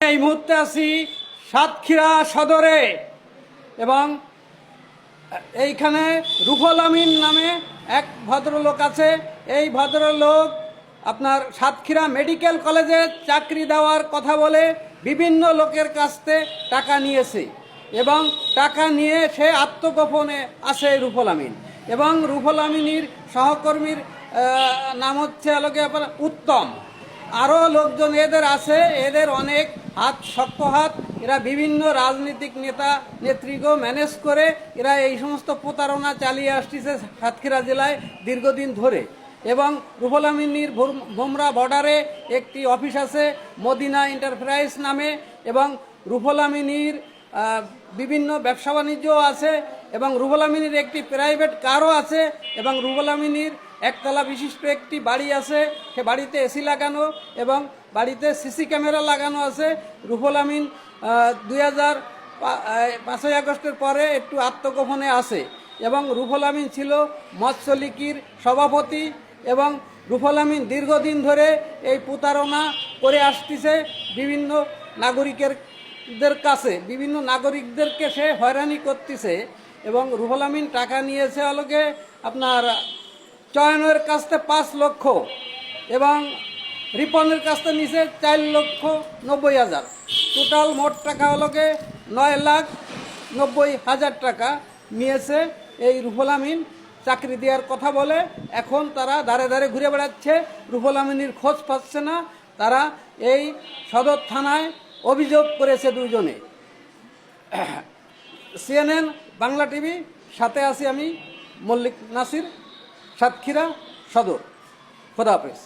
এই মুহূর্তে আছি সাতক্ষীরা সদরে এবং এইখানে রুহুল আমিন নামে এক ভদ্রলোক আছে। এই ভদ্রলোক আপনার সাতক্ষীরা মেডিকেল কলেজে চাকরি দেওয়ার কথা বলে বিভিন্ন লোকের কাছ থেকে টাকা নিয়েছে এবং টাকা নিয়ে সে আত্মগোপনে আছে রুহুল আমিন। এবং রুহুল আমিনের সহকর্মীর নাম হচ্ছে আপনার উত্তম। আরও লোকজন এদের আছে, এদের অনেক হাত শক্ত হাত। এরা বিভিন্ন রাজনৈতিক নেতা নেত্রীকেও ম্যানেজ করে এরা এই সমস্ত প্রতারণা চালিয়ে আসতেছে সাতক্ষীরা জেলায় দীর্ঘদিন ধরে। এবং রুহুল আমিনের ভোমরা বর্ডারে একটি অফিস আছে মদিনা এন্টারপ্রাইজ নামে, এবং রুহুল আমিনের বিভিন্ন ব্যবসা বাণিজ্যও আছে, এবং রুহুল আমিনের একটি প্রাইভেট কারও আছে, এবং রুহুল আমিনের একতলা বিশিষ্ট একটি বাড়ি আছে। সে বাড়িতে এসি লাগানো এবং বাড়িতে সিসি ক্যামেরা লাগানো আছে। রুহুল আমিন 5ই আগস্টের পরে একটু আত্মগোপনে আছে। এবং রুহুল আমিন ছিল মৎস্য লীগের সভাপতি, এবং রুহুল আমিন দীর্ঘদিন ধরে এই প্রতারণা করে আসতেছে বিভিন্ন নাগরিকদের কাছে। বিভিন্ন নাগরিকদেরকে সে হয়রানি করতেছে। এবং রুহুল আমিন টাকা নিয়েছে হলকে আপনার চয়নের কাছ থেকে 5 লক্ষ এবং রিপনের কাছ থেকে নিচে 4,90,000। টোটাল মোট টাকা হলকে 9,90,000 টাকা নিয়েছে এই রুহুল আমিন চাকরি দেওয়ার কথা বলে। এখন তারা ধারে ধারে ঘুরে বেড়াচ্ছে, রুহুল আমিনের খোঁজ পাচ্ছে না। তারা এই সদর থানায় অভিযোগ করেছে দুজনে। CNN বাংলা টিভি, সাথে আছি আমি মল্লিক নাসির, সাতক্ষীরা সদর। খোদা হাফেজ।